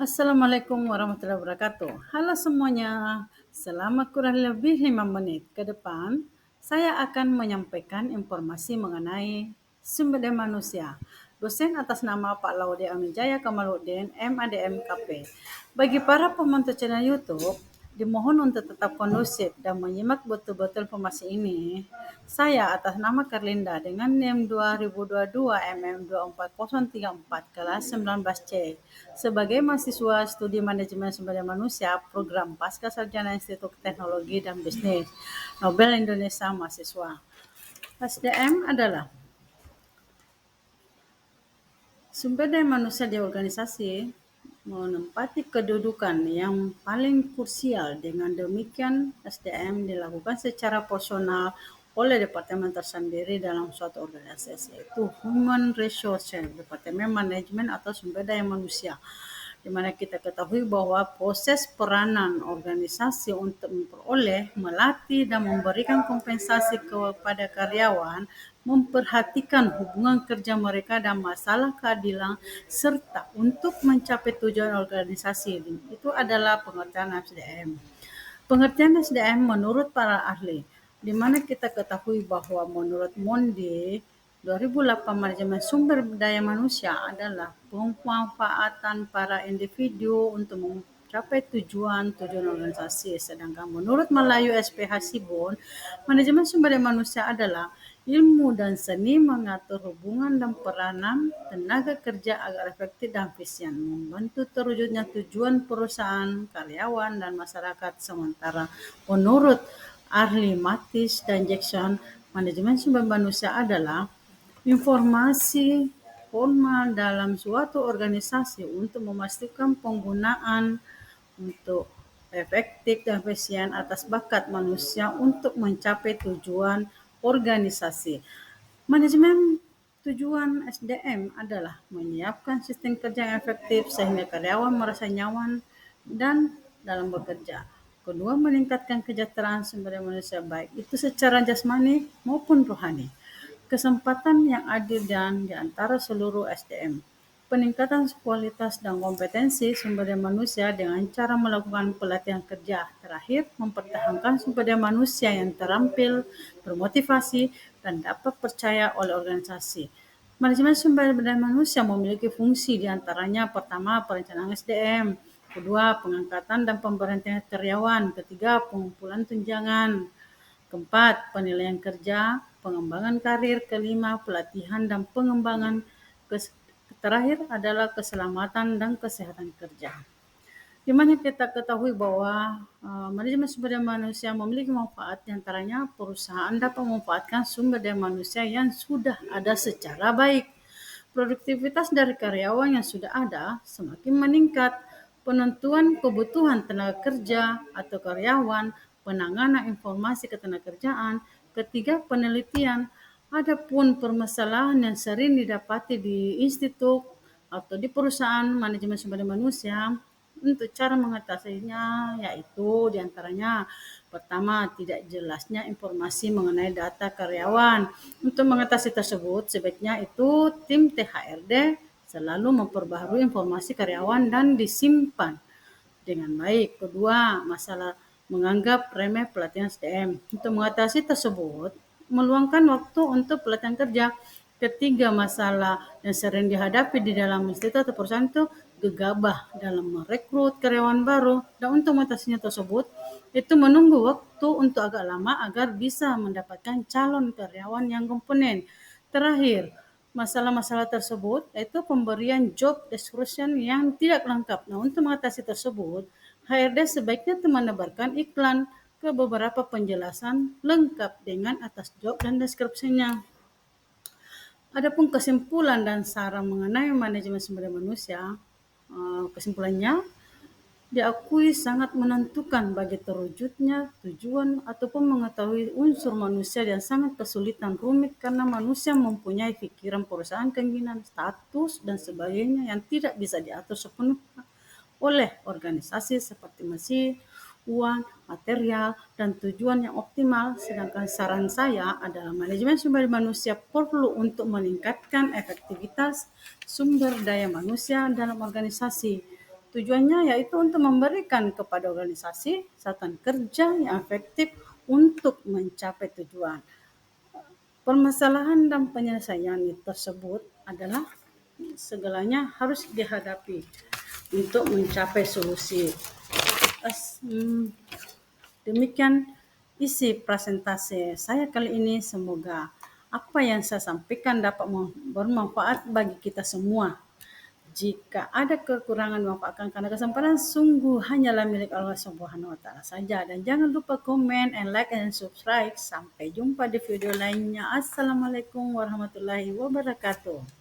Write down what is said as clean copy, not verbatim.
Assalamualaikum warahmatullahi wabarakatuh. Halo semuanya, selama kurang lebih 5 menit ke depan, saya akan menyampaikan informasi mengenai sumber daya manusia. Dosen atas nama Pak Laude Amijaya Kamaluddin, MADM KP. Bagi para pemantau channel YouTube, dimohon untuk tetap kondusif dan menyimak betul-betul informasi ini. Saya atas nama Karlinda dengan NIM 2022 MM24034 kelas 19C sebagai mahasiswa studi manajemen sumber daya manusia program Pasca Sarjana Institut Teknologi dan Bisnis Nobel Indonesia mahasiswa. SDM adalah sumber daya manusia di organisasi menempati kedudukan yang paling krusial. Dengan demikian, SDM dilakukan secara personal oleh departemen tersendiri dalam suatu organisasi, yaitu Human Resources, Departemen Manajemen atau Sumber Daya Manusia, di mana kita ketahui bahwa proses peranan organisasi untuk memperoleh, melatih, dan memberikan kompensasi kepada karyawan memperhatikan hubungan kerja mereka dan masalah keadilan serta untuk mencapai tujuan organisasi. Itu adalah pengertian SDM. Pengertian SDM menurut para ahli, di mana kita ketahui bahwa menurut Monde 2008 manajemen sumber daya manusia adalah pemanfaatan para individu untuk mencapai tujuan organisasi. Sedangkan menurut Melayu SPH Sibon, manajemen sumber daya manusia adalah ilmu dan seni mengatur hubungan dan peranan tenaga kerja agar efektif dan efisien, membantu terwujudnya tujuan perusahaan, karyawan, dan masyarakat. Sementara menurut ahli Matis dan Jackson, manajemen sumber manusia adalah informasi formal dalam suatu organisasi untuk memastikan penggunaan untuk efektif dan efisien atas bakat manusia untuk mencapai tujuan organisasi. Manajemen tujuan SDM adalah menyiapkan sistem kerja yang efektif sehingga karyawan merasa nyaman dan dalam bekerja. Kedua, meningkatkan kesejahteraan sumber daya manusia baik itu secara jasmani maupun rohani. Kesempatan yang adil dan di antara seluruh SDM. Peningkatan kualitas dan kompetensi sumber daya manusia dengan cara melakukan pelatihan kerja. Terakhir, mempertahankan sumber daya manusia yang terampil, bermotivasi, dan dapat percaya oleh organisasi. Manajemen sumber daya manusia memiliki fungsi di antaranya: pertama, perencanaan SDM; kedua, pengangkatan dan pemberhentian karyawan; ketiga, pengumpulan tunjangan; keempat, penilaian kerja, pengembangan karir; kelima, pelatihan dan pengembangan; terakhir adalah keselamatan dan kesehatan kerja. Di mana kita ketahui bahwa manajemen sumber daya manusia memiliki manfaat, di antaranya perusahaan dapat memanfaatkan sumber daya manusia yang sudah ada secara baik. Produktivitas dari karyawan yang sudah ada semakin meningkat. Penentuan kebutuhan tenaga kerja atau karyawan, penanganan informasi ketenagakerjaan. Ketiga, penelitian. Adapun permasalahan yang sering didapati di institut atau di perusahaan manajemen sumber daya manusia, untuk cara mengatasinya yaitu diantaranya: pertama, tidak jelasnya informasi mengenai data karyawan. Untuk mengatasi tersebut, sebaiknya itu tim THRD selalu memperbaharui informasi karyawan dan disimpan dengan baik. Kedua, masalah menganggap remeh pelatihan SDM. Untuk mengatasi tersebut, meluangkan waktu untuk pelatihan kerja. Ketiga, masalah yang sering dihadapi di dalam institut atau perusahaan itu gegabah dalam merekrut karyawan baru, dan untuk mengatasinya tersebut itu menunggu waktu untuk agak lama agar bisa mendapatkan calon karyawan yang kompeten. Terakhir, masalah-masalah tersebut yaitu pemberian job description yang tidak lengkap. Nah, untuk mengatasi tersebut, HRD sebaiknya menebarkan iklan ke beberapa penjelasan lengkap dengan atas job dan deskripsinya. Adapun kesimpulan dan saran mengenai manajemen sumber daya manusia, kesimpulannya diakui sangat menentukan bagi terwujudnya tujuan ataupun mengetahui unsur manusia yang sangat kesulitan rumit karena manusia mempunyai pikiran, perusahaan, keinginan, status, dan sebagainya yang tidak bisa diatur sepenuhnya oleh organisasi seperti mesin, uang, material, dan tujuan yang optimal. Sedangkan saran saya adalah manajemen sumber daya manusia perlu untuk meningkatkan efektivitas sumber daya manusia dalam organisasi. Tujuannya yaitu untuk memberikan kepada organisasi satuan kerja yang efektif untuk mencapai tujuan. Permasalahan dan penyelesaian tersebut adalah segalanya harus dihadapi untuk mencapai solusi. Demikian isi presentasi saya kali ini. Semoga apa yang saya sampaikan dapat bermanfaat bagi kita semua. Jika ada kekurangan, manfaatkan karena kesempatan sungguh hanyalah milik Allah Subhanahu wa taala saja. Dan jangan lupa komen and like and subscribe. Sampai jumpa di video lainnya. Assalamualaikum warahmatullahi wabarakatuh.